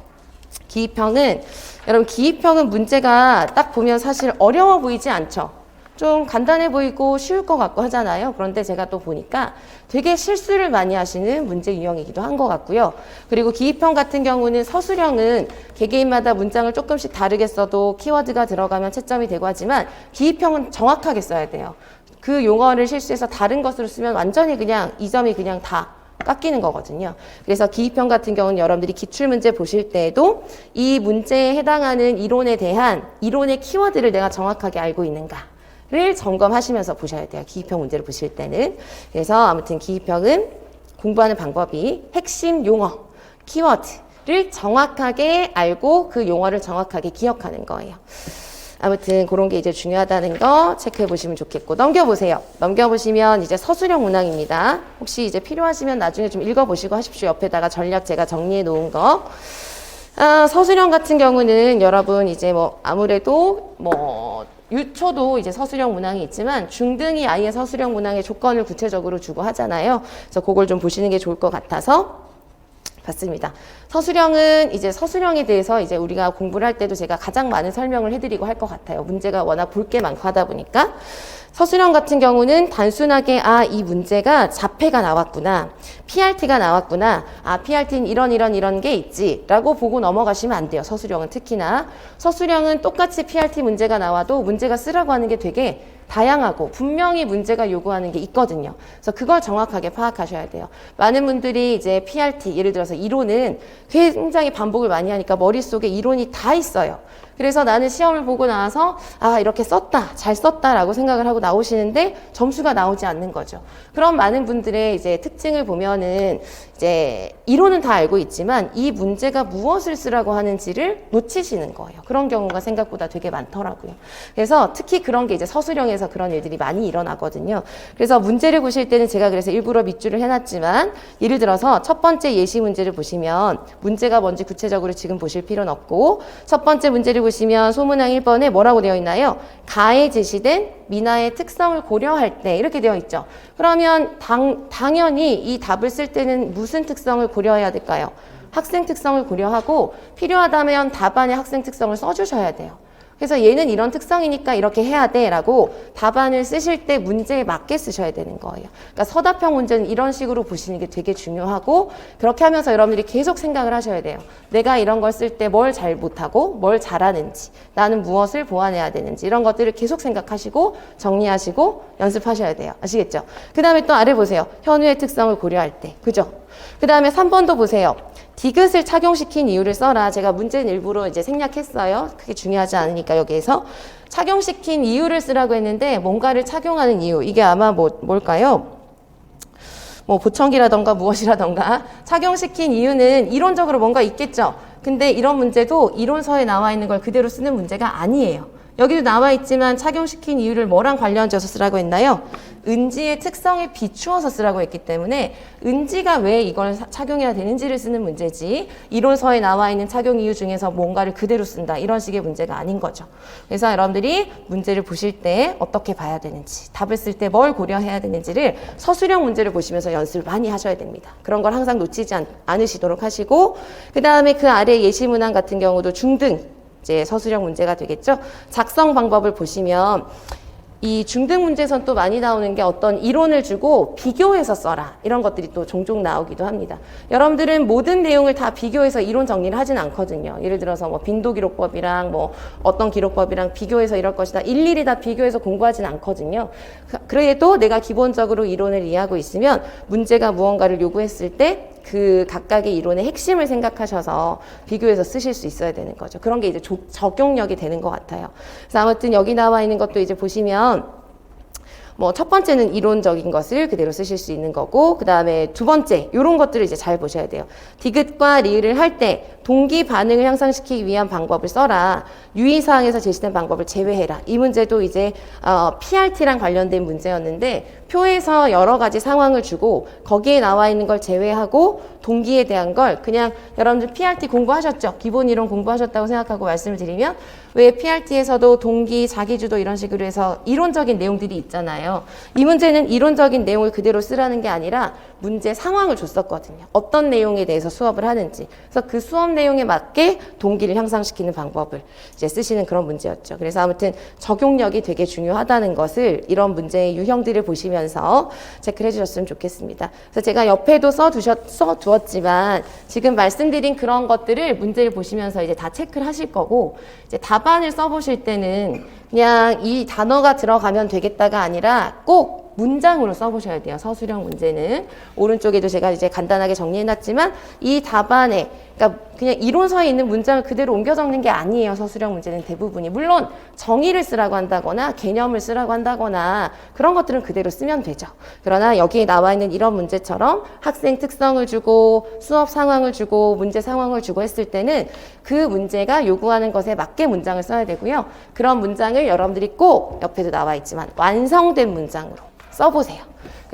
기입형은 여러분 기입형은 문제가 딱 보면 사실 어려워 보이지 않죠? 좀 간단해 보이고 쉬울 것 같고 하잖아요. 그런데 제가 또 보니까 되게 실수를 많이 하시는 문제 유형이기도 한 것 같고요. 그리고 기입형 같은 경우는 서술형은 개개인마다 문장을 조금씩 다르게 써도 키워드가 들어가면 채점이 되고 하지만 기입형은 정확하게 써야 돼요. 그 용어를 실수해서 다른 것으로 쓰면 완전히 그냥 이 점이 그냥 다 깎이는 거거든요. 그래서 기입형 같은 경우는 여러분들이 기출문제 보실 때에도 이 문제에 해당하는 이론에 대한 이론의 키워드를 내가 정확하게 알고 있는가 를 점검하시면서 보셔야 돼요. 기입형 문제를 보실 때는. 그래서 아무튼 기입형은 공부하는 방법이 핵심 용어, 키워드를 정확하게 알고 그 용어를 정확하게 기억하는 거예요. 아무튼 그런 게 이제 중요하다는 거 체크해 보시면 좋겠고, 넘겨보세요. 넘겨보시면 이제 서술형 문항입니다. 혹시 이제 필요하시면 나중에 좀 읽어보시고 하십시오. 옆에다가 전략 제가 정리해 놓은 거. 서술형 같은 경우는 여러분 이제 뭐 아무래도 뭐 유초도 이제 서술형 문항이 있지만 중등이 아예 서술형 문항의 조건을 구체적으로 주고 하잖아요. 그래서 그걸 좀 보시는 게 좋을 것 같아서 봤습니다. 서술형은 이제 서술형에 대해서 이제 우리가 공부를 할 때도 제가 가장 많은 설명을 해드리고 할 것 같아요. 문제가 워낙 볼 게 많고 하다 보니까. 서술형 같은 경우는 단순하게 이 문제가 자폐가 나왔구나, PRT가 나왔구나, PRT는 이런 게 있지 라고 보고 넘어가시면 안 돼요. 서술형은 특히나. 서술형은 똑같이 PRT 문제가 나와도 문제가 쓰라고 하는 게 되게 다양하고 분명히 문제가 요구하는 게 있거든요. 그래서 그걸 정확하게 파악하셔야 돼요. 많은 분들이 이제 PRT, 예를 들어서 이론은 굉장히 반복을 많이 하니까 머릿속에 이론이 다 있어요. 그래서 나는 시험을 보고 나서 이렇게 썼다, 잘 썼다라고 생각을 하고 나오시는데 점수가 나오지 않는 거죠. 그런 많은 분들의 이제 특징을 보면은 이제 이론은 다 알고 있지만 이 문제가 무엇을 쓰라고 하는지를 놓치시는 거예요. 그런 경우가 생각보다 되게 많더라고요. 그래서 특히 그런 게 이제 서술형에서 그런 일들이 많이 일어나거든요. 그래서 문제를 보실 때는 제가 그래서 일부러 밑줄을 해놨지만 예를 들어서 첫 번째 예시 문제를 보시면 문제가 뭔지 구체적으로 지금 보실 필요는 없고, 첫 번째 문제를 보시면 소문항 1번에 뭐라고 되어 있나요? 가에 제시된 민화의 특성을 고려할 때 이렇게 되어 있죠. 그러면 당연히 이 답을 쓸 때는 무슨 특성을 고려해야 될까요? 학생 특성을 고려하고 필요하다면 답안에 학생 특성을 써주셔야 돼요. 그래서 얘는 이런 특성이니까 이렇게 해야 돼 라고 답안을 쓰실 때 문제에 맞게 쓰셔야 되는 거예요. 그러니까 서답형 문제는 이런 식으로 보시는 게 되게 중요하고, 그렇게 하면서 여러분들이 계속 생각을 하셔야 돼요. 내가 이런 걸 쓸 때 뭘 잘 못하고 뭘 잘하는지, 나는 무엇을 보완해야 되는지 이런 것들을 계속 생각하시고 정리하시고 연습하셔야 돼요. 아시겠죠? 그 다음에 또 아래 보세요. 현우의 특성을 고려할 때. 그죠? 그 다음에 3번도 보세요. 디귿을 착용시킨 이유를 써라. 제가 문제는 일부러 이제 생략했어요. 그게 중요하지 않으니까 여기에서. 착용시킨 이유를 쓰라고 했는데 뭔가를 착용하는 이유. 이게 아마 뭘까요? 뭐 보청기라던가 무엇이라던가 착용시킨 이유는 이론적으로 뭔가 있겠죠. 근데 이런 문제도 이론서에 나와 있는 걸 그대로 쓰는 문제가 아니에요. 여기도 나와 있지만 착용시킨 이유를 뭐랑 관련지어서 쓰라고 했나요? 은지의 특성에 비추어서 쓰라고 했기 때문에 은지가 왜 이걸 착용해야 되는지를 쓰는 문제지, 이론서에 나와 있는 착용 이유 중에서 뭔가를 그대로 쓴다 이런 식의 문제가 아닌 거죠. 그래서 여러분들이 문제를 보실 때 어떻게 봐야 되는지, 답을 쓸 때 뭘 고려해야 되는지를 서술형 문제를 보시면서 연습을 많이 하셔야 됩니다. 그런 걸 항상 놓치지 않으시도록 하시고, 그 다음에 그 아래 예시문항 같은 경우도 중등 이제 서술형 문제가 되겠죠. 작성 방법을 보시면 이 중등 문제에선 또 많이 나오는 게 어떤 이론을 주고 비교해서 써라. 이런 것들이 또 종종 나오기도 합니다. 여러분들은 모든 내용을 다 비교해서 이론 정리를 하진 않거든요. 예를 들어서 뭐 빈도기록법이랑 뭐 어떤 기록법이랑 비교해서 이럴 것이다. 일일이 다 비교해서 공부하진 않거든요. 그래도 내가 기본적으로 이론을 이해하고 있으면 문제가 무언가를 요구했을 때 그 각각의 이론의 핵심을 생각하셔서 비교해서 쓰실 수 있어야 되는 거죠. 그런 게 이제 적용력이 되는 것 같아요. 그래서 아무튼 여기 나와 있는 것도 이제 보시면 뭐 첫 번째는 이론적인 것을 그대로 쓰실 수 있는 거고, 그 다음에 두 번째 이런 것들을 이제 잘 보셔야 돼요. 디귿과 리을을 할 때 동기 반응을 향상시키기 위한 방법을 써라. 유의사항에서 제시된 방법을 제외해라. 이 문제도 이제 PRT랑 관련된 문제였는데 표에서 여러 가지 상황을 주고 거기에 나와 있는 걸 제외하고 동기에 대한 걸 그냥 여러분들 PRT 공부하셨죠? 기본 이론 공부하셨다고 생각하고 말씀을 드리면 왜 PRT에서도 동기, 자기주도 이런 식으로 해서 이론적인 내용들이 있잖아요. 이 문제는 이론적인 내용을 그대로 쓰라는 게 아니라 문제 상황을 줬었거든요. 어떤 내용에 대해서 수업을 하는지. 그래서 그 수업 내용에 맞게 동기를 향상시키는 방법을 이제 쓰시는 그런 문제였죠. 그래서 아무튼 적용력이 되게 중요하다는 것을 이런 문제의 유형들을 보시면서 체크를 해주셨으면 좋겠습니다. 그래서 제가 옆에도 써두었지만 지금 말씀드린 그런 것들을 문제를 보시면서 이제 다 체크를 하실 거고, 이제 답안을 써보실 때는 그냥 이 단어가 들어가면 되겠다가 아니라 꼭 문장으로 써보셔야 돼요. 서술형 문제는. 오른쪽에도 제가 이제 간단하게 정리해놨지만 이 답안에, 그러니까 그냥 이론서에 있는 문장을 그대로 옮겨 적는 게 아니에요. 서술형 문제는 대부분이. 물론 정의를 쓰라고 한다거나 개념을 쓰라고 한다거나 그런 것들은 그대로 쓰면 되죠. 그러나 여기에 나와 있는 이런 문제처럼 학생 특성을 주고 수업 상황을 주고 문제 상황을 주고 했을 때는 그 문제가 요구하는 것에 맞게 문장을 써야 되고요. 그런 문장을 여러분들이 꼭 옆에도 나와 있지만 완성된 문장으로 써보세요.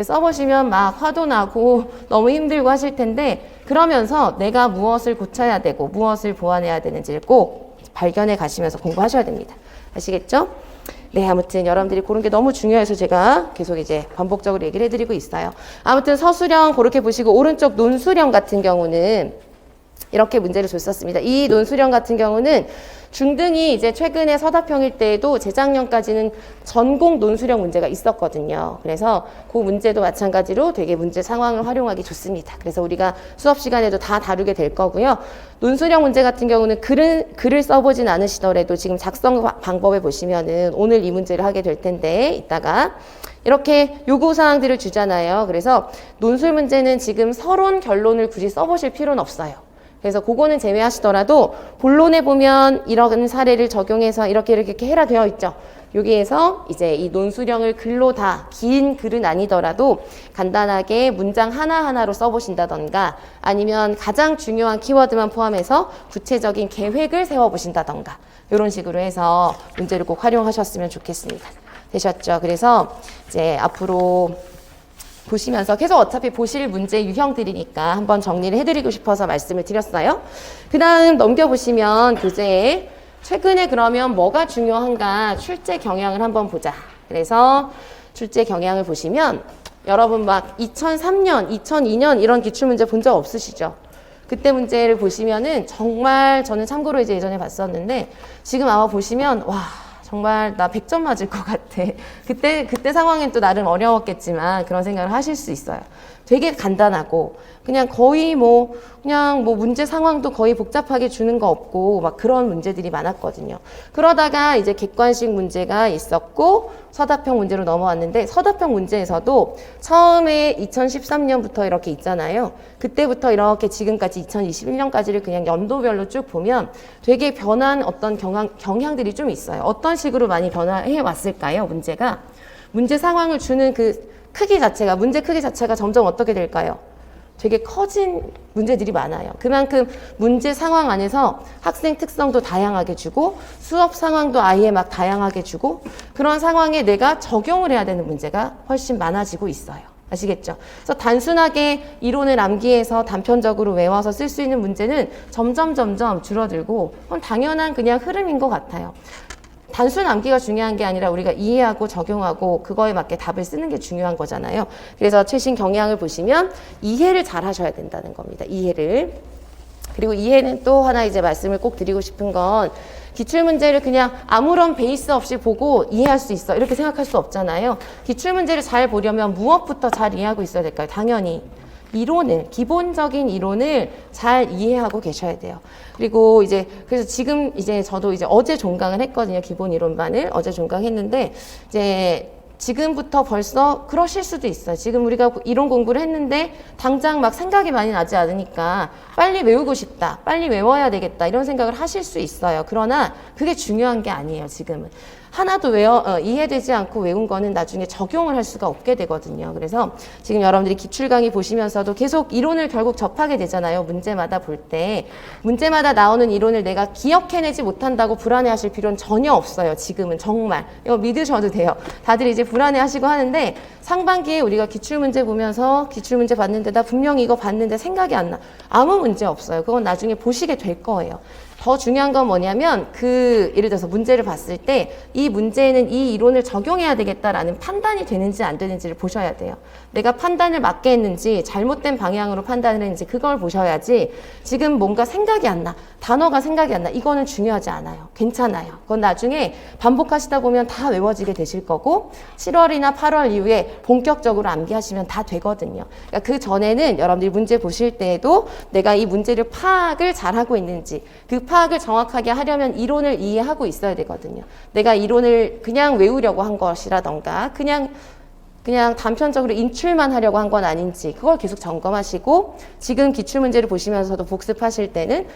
써보시면 막 화도 나고 너무 힘들고 하실 텐데, 그러면서 내가 무엇을 고쳐야 되고 무엇을 보완해야 되는지를 꼭 발견해 가시면서 공부하셔야 됩니다. 아시겠죠? 네, 아무튼 여러분들이 그런 게 너무 중요해서 제가 계속 이제 반복적으로 얘기를 해드리고 있어요. 아무튼 서술형 그렇게 보시고, 오른쪽 논술형 같은 경우는 이렇게 문제를 줬었습니다. 이 논술형 같은 경우는 중등이 이제 최근에 서답형일 때에도 재작년까지는 전공 논술형 문제가 있었거든요. 그래서 그 문제도 마찬가지로 되게 문제 상황을 활용하기 좋습니다. 그래서 우리가 수업 시간에도 다 다루게 될 거고요. 논술형 문제 같은 경우는 글을 써보진 않으시더라도 지금 작성 방법에 보시면은 오늘 이 문제를 하게 될 텐데 이따가 이렇게 요구사항들을 주잖아요. 그래서 논술 문제는 지금 서론 결론을 굳이 써보실 필요는 없어요. 그래서 그거는 제외하시더라도 본론에 보면 이런 사례를 적용해서 이렇게 해라 되어 있죠. 여기에서 이제 이 논술형을 글로 다 긴 글은 아니더라도 간단하게 문장 하나하나로 써보신다던가 아니면 가장 중요한 키워드만 포함해서 구체적인 계획을 세워보신다던가 이런 식으로 해서 문제를 꼭 활용하셨으면 좋겠습니다. 되셨죠? 그래서 이제 앞으로 보시면서 계속 어차피 보실 문제 유형들이니까 한번 정리를 해드리고 싶어서 말씀을 드렸어요. 그 다음 넘겨보시면 교재에 최근에 그러면 뭐가 중요한가 출제 경향을 한번 보자. 그래서 출제 경향을 보시면 여러분 막 2003년, 2002년 이런 기출문제 본 적 없으시죠? 그때 문제를 보시면은 정말 저는 참고로 이제 예전에 봤었는데 지금 아마 보시면 와 정말 나 100점 맞을 것 같아. 그때 상황엔 또 나름 어려웠겠지만 그런 생각을 하실 수 있어요. 되게 간단하고 그냥 거의 그냥 문제 상황도 거의 복잡하게 주는 거 없고 막 그런 문제들이 많았거든요. 그러다가 이제 객관식 문제가 있었고 서답형 문제로 넘어왔는데 서답형 문제에서도 처음에 2013년부터 이렇게 있잖아요. 그때부터 이렇게 지금까지 2021년까지를 그냥 연도별로 쭉 보면 되게 변한 어떤 경향들이 좀 있어요. 어떤 식으로 많이 변화해 왔을까요? 문제가. 문제 상황을 주는 그 크기 자체가, 문제 크기 자체가 점점 어떻게 될까요? 되게 커진 문제들이 많아요. 그만큼 문제 상황 안에서 학생 특성도 다양하게 주고 수업 상황도 아예 막 다양하게 주고 그런 상황에 내가 적용을 해야 되는 문제가 훨씬 많아지고 있어요. 아시겠죠? 그래서 단순하게 이론을 암기해서 단편적으로 외워서 쓸 수 있는 문제는 점점 줄어들고 그건 당연한 그냥 흐름인 것 같아요. 단순 암기가 중요한 게 아니라 우리가 이해하고 적용하고 그거에 맞게 답을 쓰는 게 중요한 거잖아요. 그래서 최신 경향을 보시면 이해를 잘 하셔야 된다는 겁니다. 이해를. 그리고 이해는 또 하나 이제 말씀을 꼭 드리고 싶은 건 기출문제를 그냥 아무런 베이스 없이 보고 이해할 수 있어 이렇게 생각할 수 없잖아요. 기출문제를 잘 보려면 무엇부터 잘 이해하고 있어야 될까요? 당연히 이론을, 기본적인 이론을 잘 이해하고 계셔야 돼요. 그리고 이제 그래서 지금 이제 저도 이제 어제 종강을 했거든요. 기본 이론반을 어제 종강했는데 이제 지금부터 벌써 그러실 수도 있어요. 지금 우리가 이론 공부를 했는데 당장 막 생각이 많이 나지 않으니까 빨리 외우고 싶다, 빨리 외워야 되겠다 이런 생각을 하실 수 있어요. 그러나 그게 중요한 게 아니에요. 지금은 하나도 이해되지 않고 외운 거는 나중에 적용을 할 수가 없게 되거든요. 그래서 지금 여러분들이 기출 강의 보시면서도 계속 이론을 결국 접하게 되잖아요. 문제마다 볼 때 문제마다 나오는 이론을 내가 기억해내지 못한다고 불안해하실 필요는 전혀 없어요. 지금은 정말 이거 믿으셔도 돼요. 다들 이제 불안해하시고 하는데 상반기에 우리가 기출문제 보면서 기출문제 봤는데 나 분명히 이거 봤는데 생각이 안 나. 아무 문제 없어요. 그건 나중에 보시게 될 거예요. 더 중요한 건 뭐냐면 예를 들어서 문제를 봤을 때 이 문제에는 이 이론을 적용해야 되겠다라는 판단이 되는지 안 되는지를 보셔야 돼요. 내가 판단을 맞게 했는지 잘못된 방향으로 판단을 했는지 그걸 보셔야지 지금 뭔가 생각이 안 나. 단어가 생각이 안 나. 이거는 중요하지 않아요. 괜찮아요. 그건 나중에 반복하시다 보면 다 외워지게 되실 거고 7월이나 8월 이후에 본격적으로 암기하시면 다 되거든요. 그러니까 그 전에는 여러분들이 문제 보실 때에도 내가 이 문제를 파악을 잘하고 있는지 그 파악을 정확하게 하려면 이론을 이해하고 있어야 되거든요. 내가 이론을 그냥 외우려고 한 것이라던가 그냥 단편적으로 인출만 하려고 한 건 아닌지 그걸 계속 점검하시고 지금 기출문제를 보시면서도 복습하실 때는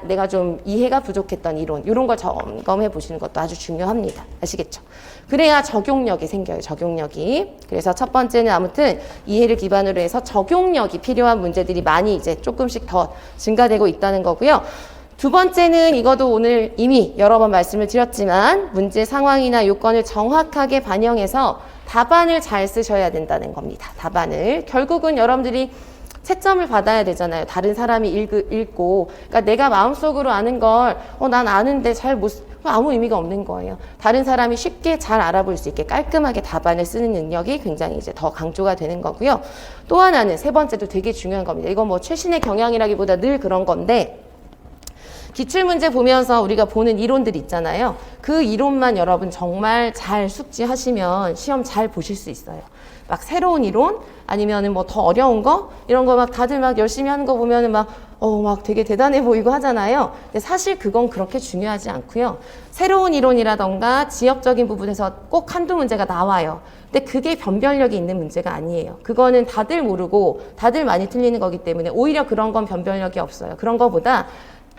내가 좀 이해가 부족했던 이런 걸 점검해 보시는 것도 아주 중요합니다. 아시겠죠? 그래야 적용력이 생겨요. 적용력이. 그래서 첫 번째는 아무튼 이해를 기반으로 해서 적용력이 필요한 문제들이 많이 이제 조금씩 더 증가되고 있다는 거고요. 두 번째는 이것도 오늘 이미 여러 번 말씀을 드렸지만 문제 상황이나 요건을 정확하게 반영해서 답안을 잘 쓰셔야 된다는 겁니다. 답안을. 결국은 여러분들이 채점을 받아야 되잖아요. 다른 사람이 읽고. 그러니까 내가 마음속으로 아는 걸 난 아는데 아무 의미가 없는 거예요. 다른 사람이 쉽게 잘 알아볼 수 있게 깔끔하게 답안을 쓰는 능력이 굉장히 이제 더 강조가 되는 거고요. 또 하나는 세 번째도 되게 중요한 겁니다. 이건 뭐 최신의 경향이라기보다 늘 그런 건데 기출문제 보면서 우리가 보는 이론들 있잖아요. 그 이론만 여러분 정말 잘 숙지하시면 시험 잘 보실 수 있어요. 막 새로운 이론 아니면은 뭐 더 어려운 거 이런 거 막 다들 막 열심히 하는 거 보면은 막 되게 대단해 보이고 하잖아요. 근데 사실 그건 그렇게 중요하지 않고요. 새로운 이론이라던가 지역적인 부분에서 꼭 한두 문제가 나와요. 근데 그게 변별력이 있는 문제가 아니에요. 그거는 다들 모르고 다들 많이 틀리는 거기 때문에 오히려 그런 건 변별력이 없어요. 그런 거보다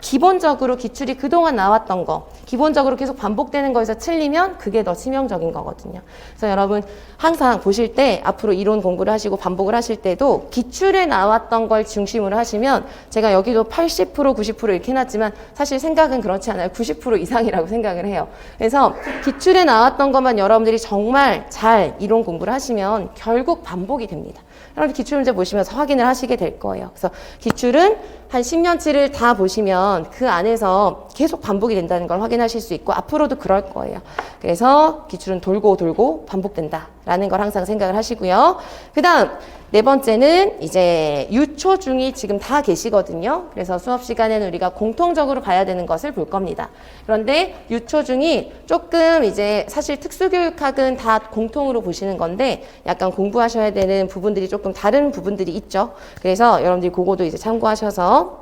기본적으로 기출이 그동안 나왔던 거 기본적으로 계속 반복되는 거에서 틀리면 그게 더 치명적인 거거든요. 그래서 여러분 항상 보실 때 앞으로 이론 공부를 하시고 반복을 하실 때도 기출에 나왔던 걸 중심으로 하시면 제가 여기도 80% 90% 이렇게 해놨지만 사실 생각은 그렇지 않아요. 90% 이상이라고 생각을 해요. 그래서 기출에 나왔던 것만 여러분들이 정말 잘 이론 공부를 하시면 결국 반복이 됩니다. 여러분 기출문제 보시면서 확인을 하시게 될 거예요. 그래서 기출은 한 10년치를 다 보시면 그 안에서 계속 반복이 된다는 걸 확인하실 수 있고 앞으로도 그럴 거예요. 그래서 기출은 돌고 돌고 반복된다라는 걸 항상 생각을 하시고요. 그 다음 네 번째는 이제 유초중이 지금 다 계시거든요. 그래서 수업 시간에는 우리가 공통적으로 봐야 되는 것을 볼 겁니다. 그런데 유초중이 조금 이제 사실 특수교육학은 다 공통으로 보시는 건데 약간 공부하셔야 되는 부분들이 조금 다른 부분들이 있죠. 그래서 여러분들이 그거도 이제 참고하셔서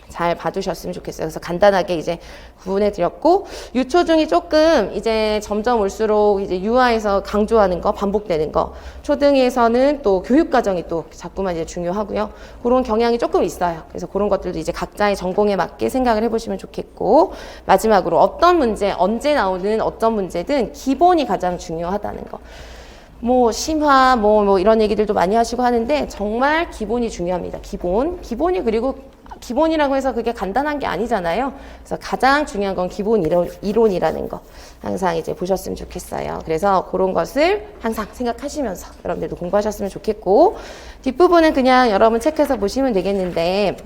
잘 봐두셨으면 좋겠어요. 그래서 간단하게 이제 구분해 드렸고, 유초중이 조금 이제 점점 올수록 이제 유아에서 강조하는 거, 반복되는 거, 초등에서는 또 교육과정이 또 자꾸만 이제 중요하고요. 그런 경향이 조금 있어요. 그래서 그런 것들도 이제 각자의 전공에 맞게 생각을 해보시면 좋겠고, 마지막으로 어떤 문제, 언제 나오는 어떤 문제든 기본이 가장 중요하다는 거. 뭐 심화 뭐 이런 얘기들도 많이 하시고 하는데 정말 기본이 중요합니다. 기본이 그리고 기본이라고 해서 그게 간단한 게 아니잖아요. 그래서 가장 중요한 건 기본 이론이라는 거 항상 이제 보셨으면 좋겠어요. 그래서 그런 것을 항상 생각하시면서 여러분들도 공부하셨으면 좋겠고, 뒷부분은 그냥 여러분 체크해서 보시면 되겠는데,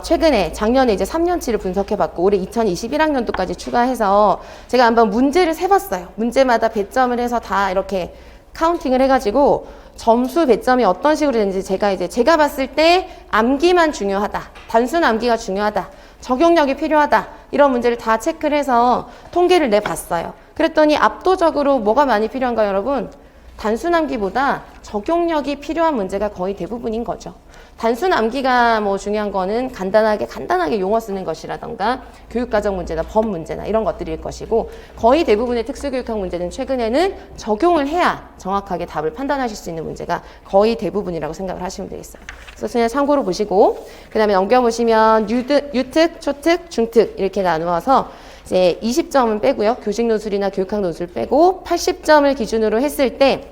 최근에 작년에 이제 3년치를 분석해봤고 올해 2021학년도까지 추가해서 제가 한번 문제를 세봤어요. 문제마다 배점을 해서 다 이렇게 카운팅을 해가지고 점수 배점이 어떤 식으로 되는지 제가 봤을 때 암기만 중요하다. 단순 암기가 중요하다. 적용력이 필요하다. 이런 문제를 다 체크를 해서 통계를 내봤어요. 그랬더니 압도적으로 뭐가 많이 필요한가요, 여러분? 단순 암기보다 적용력이 필요한 문제가 거의 대부분인 거죠. 단순 암기가 뭐 중요한 거는 간단하게 용어 쓰는 것이라던가 교육과정 문제나 법 문제나 이런 것들일 것이고 거의 대부분의 특수교육학 문제는 최근에는 적용을 해야 정확하게 답을 판단하실 수 있는 문제가 거의 대부분이라고 생각을 하시면 되겠어요. 그래서 그냥 참고로 보시고 그 다음에 넘겨보시면 유특, 초특, 중특 이렇게 나누어서 이제 20점은 빼고요. 교직 논술이나 교육학 논술 빼고 80점을 기준으로 했을 때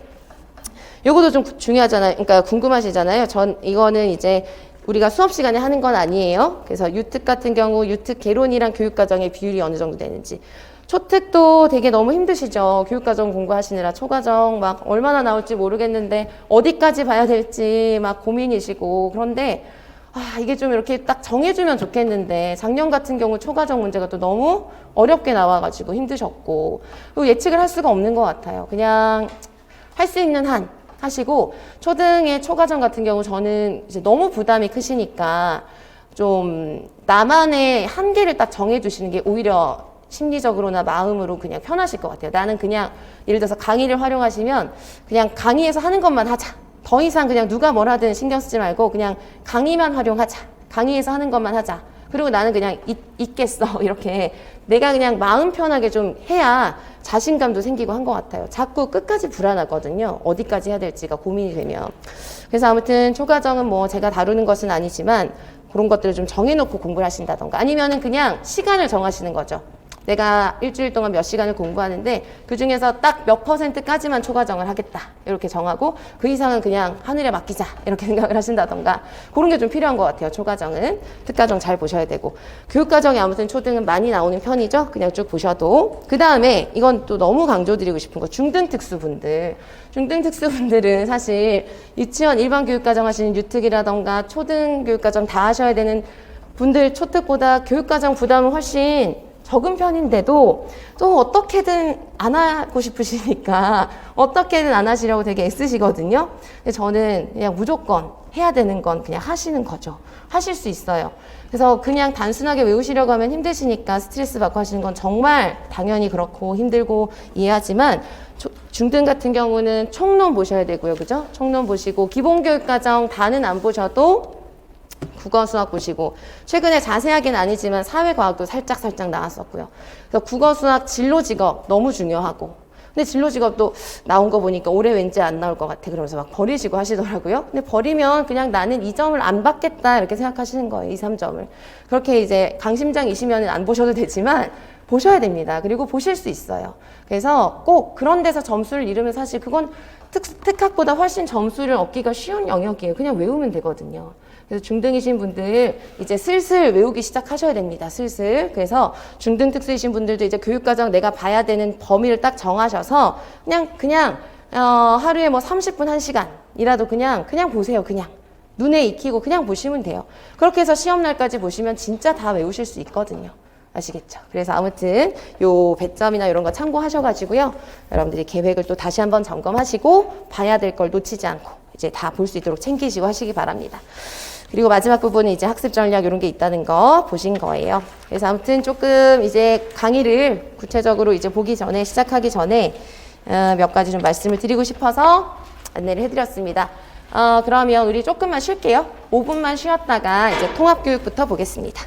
요것도 좀 중요하잖아요. 그러니까 궁금하시잖아요. 이거는 이제 우리가 수업 시간에 하는 건 아니에요. 그래서 유특 같은 경우 유특 개론이랑 교육과정의 비율이 어느 정도 되는지. 초특도 되게 너무 힘드시죠. 교육과정 공부하시느라 초과정 막 얼마나 나올지 모르겠는데 어디까지 봐야 될지 막 고민이시고 그런데 이게 좀 이렇게 딱 정해주면 좋겠는데 작년 같은 경우 초과정 문제가 또 너무 어렵게 나와가지고 힘드셨고 그리고 예측을 할 수가 없는 것 같아요. 그냥 할 수 있는 한 하시고 초등의 초과정 같은 경우 저는 이제 너무 부담이 크시니까 좀 나만의 한계를 딱 정해주시는 게 오히려 심리적으로나 마음으로 그냥 편하실 것 같아요. 나는 그냥 예를 들어서 강의를 활용하시면 그냥 강의에서 하는 것만 하자. 더 이상 그냥 누가 뭘 하든 신경 쓰지 말고 그냥 강의만 활용하자. 강의에서 하는 것만 하자. 그리고 나는 그냥 있겠어. 이렇게 내가 그냥 마음 편하게 좀 해야 자신감도 생기고 한 것 같아요. 자꾸 끝까지 불안하거든요. 어디까지 해야 될지가 고민이 되면. 그래서 아무튼 초과정은 뭐 제가 다루는 것은 아니지만 그런 것들을 좀 정해놓고 공부를 하신다던가 아니면은 그냥 시간을 정하시는 거죠. 내가 일주일 동안 몇 시간을 공부하는데 그중에서 딱 몇 %까지만 초과정을 하겠다 이렇게 정하고 그 이상은 그냥 하늘에 맡기자 이렇게 생각을 하신다던가 그런 게 좀 필요한 것 같아요. 초과정은 특과정 잘 보셔야 되고 교육과정이 아무튼 초등은 많이 나오는 편이죠. 그냥 쭉 보셔도 그 다음에 이건 또 너무 강조드리고 싶은 거 중등특수분들은 사실 유치원 일반 교육과정 하시는 유특이라던가 초등교육과정 다 하셔야 되는 분들 초특보다 교육과정 부담은 훨씬 적은 편인데도 또 어떻게든 안 하고 싶으시니까 어떻게든 안 하시려고 되게 애쓰시거든요. 근데 저는 그냥 무조건 해야 되는 건 그냥 하시는 거죠. 하실 수 있어요. 그래서 그냥 단순하게 외우시려고 하면 힘드시니까 스트레스 받고 하시는 건 정말 당연히 그렇고 힘들고 이해하지만 중등 같은 경우는 총론 보셔야 되고요. 그죠? 총론 보시고 기본교육과정 다는 안 보셔도 국어 수학 보시고 최근에 자세하게는 아니지만 사회과학도 살짝 나왔었고요. 그래서 국어 수학 진로 직업 너무 중요하고 근데 진로 직업도 나온 거 보니까 올해 왠지 안 나올 것 같아. 그러면서 막 버리시고 하시더라고요. 근데 버리면 그냥 나는 이 점을 안 받겠다 이렇게 생각하시는 거예요. 2, 3점을. 그렇게 이제 강심장이시면 안 보셔도 되지만 보셔야 됩니다. 그리고 보실 수 있어요. 그래서 꼭 그런 데서 점수를 잃으면 사실 그건 특학보다 훨씬 점수를 얻기가 쉬운 영역이에요. 그냥 외우면 되거든요. 그래서 중등이신 분들 이제 슬슬 외우기 시작하셔야 됩니다. 슬슬. 그래서 중등 특수이신 분들도 이제 교육과정 내가 봐야 되는 범위를 딱 정하셔서 그냥 하루에 뭐 30분, 1시간이라도 그냥 보세요. 그냥. 눈에 익히고 그냥 보시면 돼요. 그렇게 해서 시험날까지 보시면 진짜 다 외우실 수 있거든요. 아시겠죠? 그래서 아무튼 요 배점이나 이런 거 참고하셔가지고요. 여러분들이 계획을 또 다시 한번 점검하시고 봐야 될 걸 놓치지 않고 이제 다 볼 수 있도록 챙기시고 하시기 바랍니다. 그리고 마지막 부분은 이제 학습 전략 이런 게 있다는 거 보신 거예요. 그래서 아무튼 조금 이제 강의를 구체적으로 이제 시작하기 전에 몇 가지 좀 말씀을 드리고 싶어서 안내를 해드렸습니다. 그러면 우리 조금만 쉴게요. 5분만 쉬었다가 이제 통합교육부터 보겠습니다.